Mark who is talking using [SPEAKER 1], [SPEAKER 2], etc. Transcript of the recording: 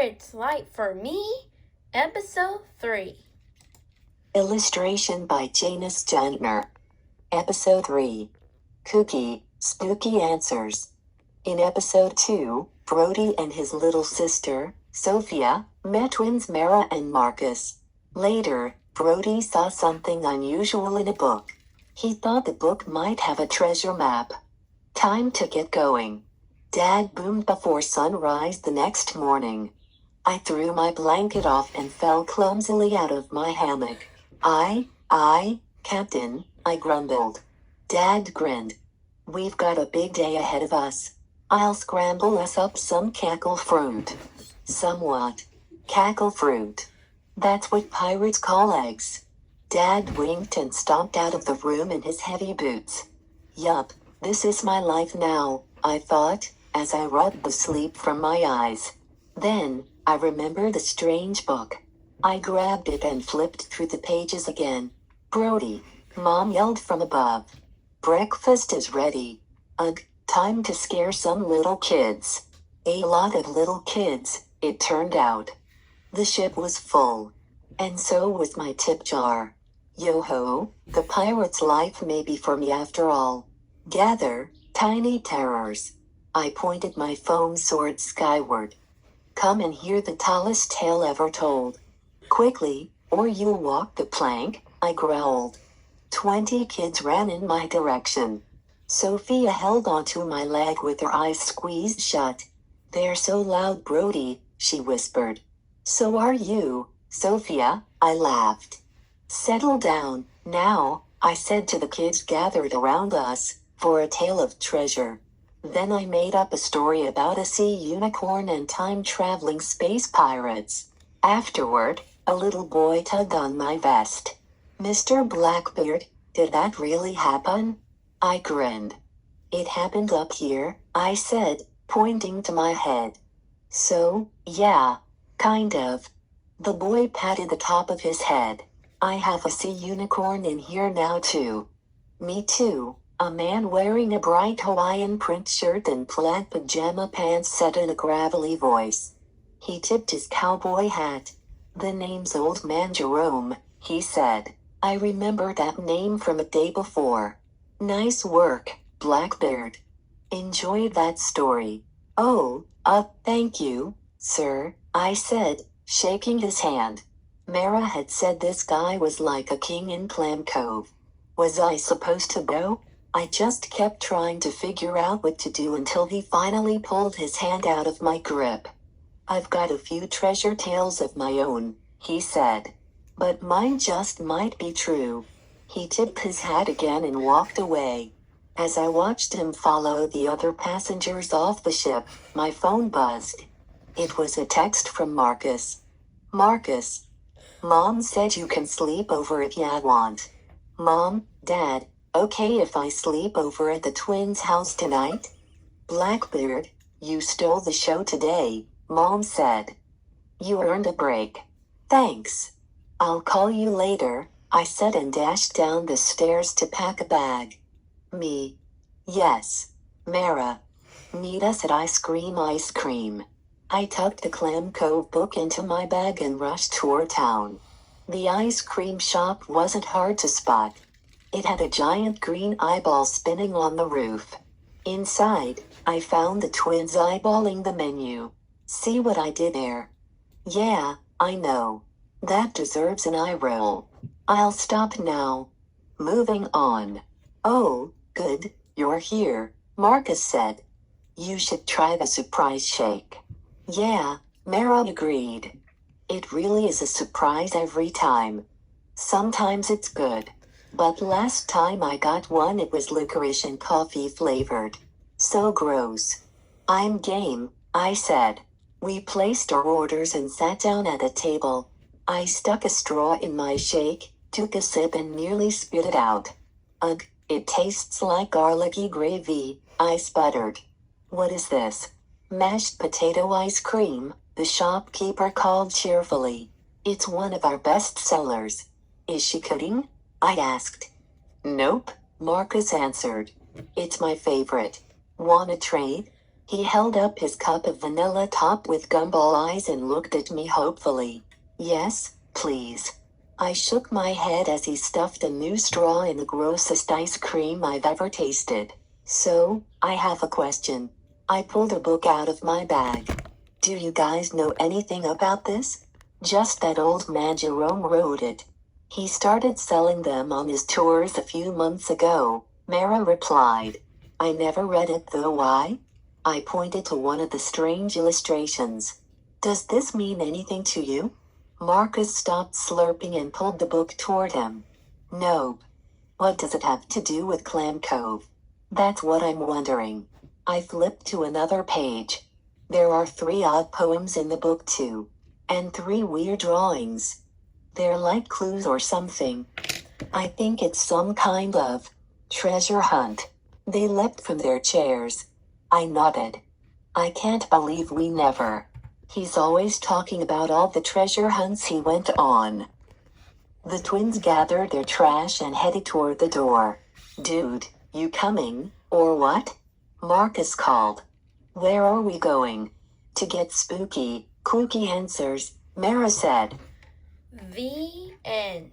[SPEAKER 1] Pirate's Life for Me, Episode 3.
[SPEAKER 2] Illustration by Janus Gentner. Episode 3. Kooky, Spooky Answers. In Episode 2, Brody and his little sister, Sophia, met twins Mara and Marcus. Later, Brody saw something unusual in a book. He thought the book might have a treasure map. Time to get going. Dad boomed before sunrise the next morning. I threw my blanket off and fell clumsily out of my hammock. Captain, I grumbled. Dad grinned. We've got a big day ahead of us. I'll scramble us up some cackle fruit. Somewhat. Cackle fruit. That's what pirates call eggs. Dad winked and stomped out of the room in his heavy boots. Yup, this is my life now, I thought, as I rubbed the sleep from my eyes. Then, I remembered the strange book. I grabbed it and flipped through the pages again. Brody, Mom yelled from above. Breakfast is ready. Ugh, time to scare some little kids. A lot of little kids, it turned out. The ship was full. And so was my tip jar. Yo-ho, the pirate's life may be for me after all. Gather, tiny terrors. I pointed my foam sword skyward. Come and hear the tallest tale ever told. Quickly, or you'll walk the plank, I growled. 20 kids ran in my direction. Sophia held onto my leg with her eyes squeezed shut. They're so loud, Brody, she whispered. So are you, Sophia, I laughed. Settle down, now, I said to the kids gathered around us, for a tale of treasure. Then I made up a story about a sea unicorn and time-traveling space pirates. Afterward, a little boy tugged on my vest. Mr. Blackbeard, did that really happen? I grinned. It happened up here, I said, pointing to my head. So, yeah, kind of. The boy patted the top of his head. I have a sea unicorn in here now too. Me too. A man wearing a bright Hawaiian print shirt and plaid pajama pants said in a gravelly voice. He tipped his cowboy hat. The name's Old Man Jerome, he said. I remember that name from a day before. Nice work, Blackbeard. Enjoyed that story. Oh, thank you, sir, I said, shaking his hand. Mara had said this guy was like a king in Clam Cove. Was I supposed to go? I just kept trying to figure out what to do until he finally pulled his hand out of my grip. I've got a few treasure tales of my own, he said. But mine just might be true. He tipped his hat again and walked away. As I watched him follow the other passengers off the ship, my phone buzzed. It was a text from Marcus. Marcus. Mom said you can sleep over if ya want. Mom, Dad, okay if I sleep over at the twins' house tonight? Blackbeard, you stole the show today, Mom said. You earned a break. Thanks. I'll call you later, I said and dashed down the stairs to pack a bag. Me. Yes. Mara. Meet us at Ice Cream. I tucked the Clam Cove book into my bag and rushed toward town. The ice cream shop wasn't hard to spot. It had a giant green eyeball spinning on the roof. Inside, I found the twins eyeballing the menu. See what I did there? Yeah, I know. That deserves an eye roll. I'll stop now. Moving on. Oh, good, you're here, Marcus said. You should try the surprise shake. Yeah, Mara agreed. It really is a surprise every time. Sometimes it's good. But last time I got one it was licorice and coffee flavored. So gross. I'm game, I said. We placed our orders and sat down at a table. I stuck a straw in my shake, took a sip and nearly spit it out. Ugh, it tastes like garlicky gravy, I sputtered. What is this? Mashed potato ice cream, the shopkeeper called cheerfully. It's one of our best sellers. Is she kidding? I asked. Nope, Marcus answered. It's my favorite. Wanna trade? He held up his cup of vanilla top with gumball eyes and looked at me hopefully. Yes, please. I shook my head as he stuffed a new straw in the grossest ice cream I've ever tasted. So, I have a question. I pulled a book out of my bag. Do you guys know anything about this? Just that old man Jerome wrote it. He started selling them on his tours a few months ago, Mara replied. I never read it though. Why? I pointed to one of the strange illustrations. Does this mean anything to you? Marcus stopped slurping and pulled the book toward him. No. What does it have to do with Clam Cove? That's what I'm wondering. I flipped to another page. There are 3 odd poems in the book too. And 3 weird drawings. They're like clues or something. I think it's some kind of treasure hunt. They leapt from their chairs. I nodded. I can't believe we never. He's always talking about all the treasure hunts he went on. The twins gathered their trash and headed toward the door. Dude, you coming, or what? Marcus called. Where are we going? To get spooky, kooky answers, Mara said.
[SPEAKER 1] The end.